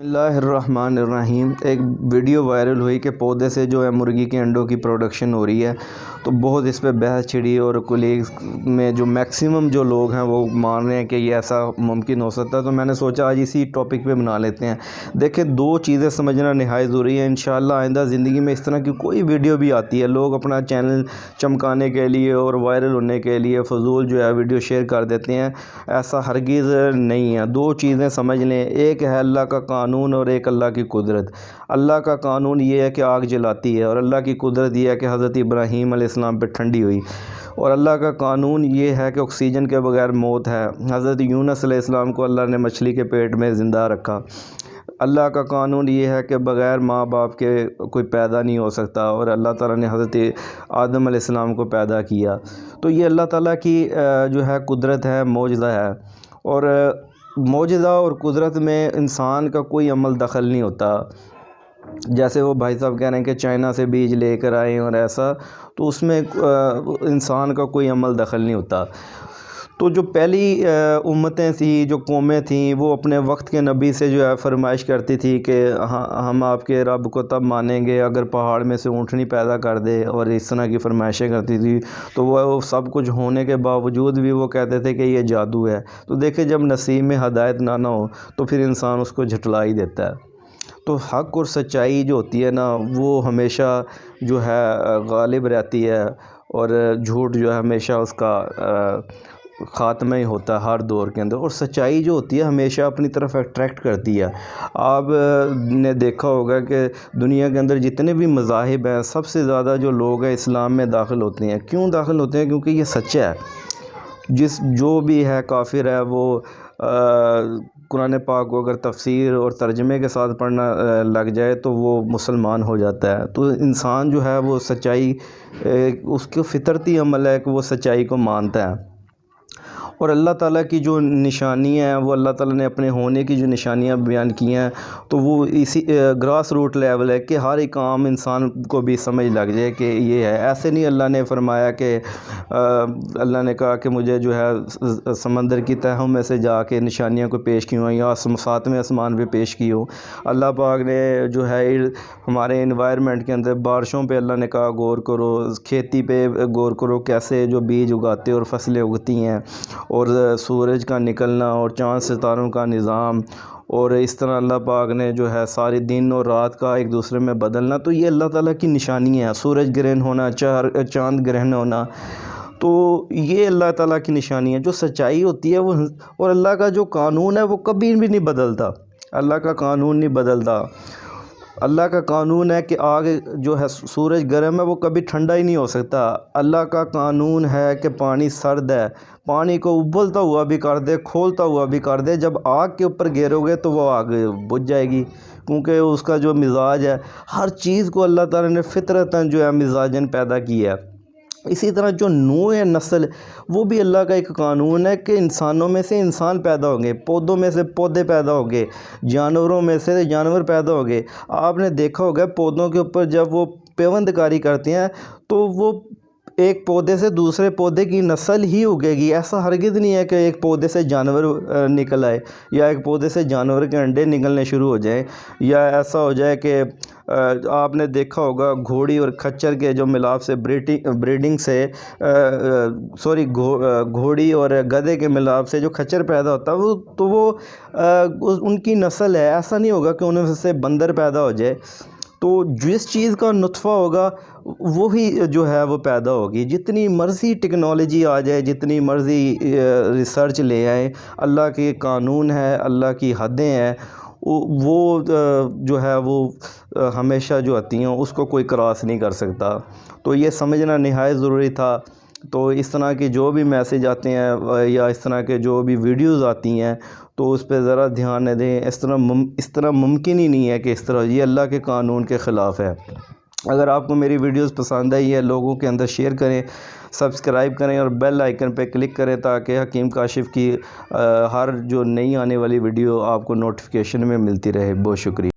بسم اللہ الرحمن الرحیم۔ ایک ویڈیو وائرل ہوئی کہ پودے سے جو ہے مرغی کے انڈوں کی پروڈکشن ہو رہی ہے، تو بہت اس پہ بحث چھڑی اور کولیگز میں جو میکسیمم جو لوگ ہیں وہ مان رہے ہیں کہ یہ ایسا ممکن ہو سکتا ہے۔ تو میں نے سوچا آج اسی ٹاپک پہ بنا لیتے ہیں۔ دیکھیں، دو چیزیں سمجھنا نہایت ضروری ہے۔ انشاءاللہ آئندہ زندگی میں اس طرح کی کوئی ویڈیو بھی آتی ہے، لوگ اپنا چینل چمکانے کے لیے اور وائرل ہونے کے لیے فضول جو ہے ویڈیو شیئر کر دیتے ہیں۔ ایسا ہرگز نہیں ہے۔ دو چیزیں سمجھ لیں، ایک ہے اللہ کا قانون اور ایک اللہ کی قدرت۔ اللہ کا قانون یہ ہے کہ آگ جلاتی ہے، اور اللہ کی قدرت یہ ہے کہ حضرت ابراہیم علیہ السلام پہ ٹھنڈی ہوئی۔ اور اللہ کا قانون یہ ہے کہ آکسیجن کے بغیر موت ہے۔ حضرت یونس علیہ السلام کو اللہ نے مچھلی کے پیٹ میں زندہ رکھا۔ اللہ کا قانون یہ ہے کہ بغیر ماں باپ کے کوئی پیدا نہیں ہو سکتا، اور اللہ تعالیٰ نے حضرت آدم علیہ السلام کو پیدا کیا۔ تو یہ اللہ تعالیٰ کی جو ہے قدرت ہے، معجزہ ہے۔ اور معجزہ اور قدرت میں انسان کا کوئی عمل دخل نہیں ہوتا۔ جیسے وہ بھائی صاحب کہہ رہے ہیں کہ چائنا سے بیج لے کر آئیں اور ایسا، تو اس میں انسان کا کوئی عمل دخل نہیں ہوتا۔ تو جو پہلی امتیں تھیں، جو قومیں تھیں، وہ اپنے وقت کے نبی سے جو ہے فرمائش کرتی تھی کہ ہم آپ کے رب کو تب مانیں گے اگر پہاڑ میں سے اونٹنی پیدا کر دے، اور اس طرح کی فرمائشیں کرتی تھی۔ تو وہ سب کچھ ہونے کے باوجود بھی وہ کہتے تھے کہ یہ جادو ہے۔ تو دیکھیں، جب نصیب میں ہدایت نہ ہو تو پھر انسان اس کو جھٹلا ہی دیتا ہے۔ تو حق اور سچائی جو ہوتی ہے نا، وہ ہمیشہ جو ہے غالب رہتی ہے، اور جھوٹ جو ہے ہمیشہ اس کا خاتمہ ہی ہوتا ہے ہر دور کے اندر۔ اور سچائی جو ہوتی ہے ہمیشہ اپنی طرف اٹریکٹ کرتی ہے۔ آپ نے دیکھا ہوگا کہ دنیا کے اندر جتنے بھی مذاہب ہیں، سب سے زیادہ جو لوگ ہیں اسلام میں داخل ہوتے ہیں۔ کیوں داخل ہوتے ہیں؟ کیونکہ یہ سچا ہے۔ جو بھی ہے کافر ہے، وہ قرآن پاک کو اگر تفسیر اور ترجمے کے ساتھ پڑھنا لگ جائے تو وہ مسلمان ہو جاتا ہے۔ تو انسان جو ہے وہ سچائی، اس کے فطرتی عمل ہے کہ وہ سچائی کو مانتا ہے۔ اور اللہ تعالیٰ کی جو نشانیاں ہیں، وہ اللہ تعالیٰ نے اپنے ہونے کی جو نشانیاں بیان کی ہیں، تو وہ اسی گراس روٹ لیول ہے کہ ہر ایک عام انسان کو بھی سمجھ لگ جائے کہ یہ ہے۔ ایسے نہیں اللہ نے فرمایا کہ اللہ نے کہا کہ مجھے جو ہے سمندر کی تہوں میں سے جا کے نشانیاں کو پیش کی ہوں یا ساتویں آسمان پہ پیش کی ہوں۔ اللہ پاک نے جو ہے ہمارے انوائرمنٹ کے اندر بارشوں پہ اللہ نے کہا غور کرو، کھیتی پہ غور کرو، کیسے جو بیج اگاتے اور فصلیں اگتی ہیں، اور سورج کا نکلنا اور چاند ستاروں کا نظام، اور اس طرح اللہ پاک نے جو ہے سارے دن اور رات کا ایک دوسرے میں بدلنا۔ تو یہ اللہ تعالیٰ کی نشانی ہے۔ سورج گرہن ہونا، چاند گرہن ہونا، تو یہ اللہ تعالیٰ کی نشانی ہے۔ جو سچائی ہوتی ہے وہ، اور اللہ کا جو قانون ہے وہ کبھی بھی نہیں بدلتا۔ اللہ کا قانون نہیں بدلتا۔ اللہ کا قانون ہے کہ آگ جو ہے، سورج گرم ہے، وہ کبھی ٹھنڈا ہی نہیں ہو سکتا۔ اللہ کا قانون ہے کہ پانی سرد ہے، پانی کو ابلتا ہوا بھی کر دے، کھولتا ہوا بھی کر دے، جب آگ کے اوپر گیرو گے تو وہ آگ بجھ جائے گی، کیونکہ اس کا جو مزاج ہے، ہر چیز کو اللہ تعالیٰ نے فطرتاً جو ہے مزاجن پیدا کیا ہے۔ اسی طرح جو نوع نسل، وہ بھی اللہ کا ایک قانون ہے کہ انسانوں میں سے انسان پیدا ہوں گے، پودوں میں سے پودے پیدا ہوں گے، جانوروں میں سے جانور پیدا ہوں گے۔ آپ نے دیکھا ہوگا پودوں کے اوپر جب وہ پیوند کاری کرتے ہیں تو وہ ایک پودے سے دوسرے پودے کی نسل ہی اگے گی۔ ایسا ہرگز نہیں ہے کہ ایک پودے سے جانور نکل آئے، یا ایک پودے سے جانور کے انڈے نکلنے شروع ہو جائیں، یا ایسا ہو جائے کہ آپ نے دیکھا ہوگا گھوڑی اور کھچر کے جو ملاپ سے بریڈنگ سے گھوڑی اور گدھے کے ملاپ سے جو کھچر پیدا ہوتا ہے، تو وہ ان کی نسل ہے۔ ایسا نہیں ہوگا کہ ان سے بندر پیدا ہو جائے۔ تو جس چیز کا نطفہ ہوگا وہی جو ہے وہ پیدا ہوگی۔ جتنی مرضی ٹیکنالوجی آ جائے، جتنی مرضی ریسرچ لے آئیں، اللہ کے قانون ہے، اللہ کی حدیں ہیں، وہ جو ہے وہ ہمیشہ جو آتی ہیں اس کو کوئی کراس نہیں کر سکتا۔ تو یہ سمجھنا نہایت ضروری تھا۔ تو اس طرح کے جو بھی میسیج آتے ہیں یا اس طرح کے جو بھی ویڈیوز آتی ہیں، تو اس پہ ذرا دھیان نہ دیں۔ اس طرح ممکن ہی نہیں ہے کہ اس طرح یہ اللہ کے قانون کے خلاف ہے۔ اگر آپ کو میری ویڈیوز پسند آئی ہے، لوگوں کے اندر شیئر کریں، سبسکرائب کریں اور بیل آئیکن پہ کلک کریں، تاکہ حکیم کاشف کی ہر جو نئی آنے والی ویڈیو آپ کو نوٹیفیکیشن میں ملتی رہے۔ بہت شکریہ۔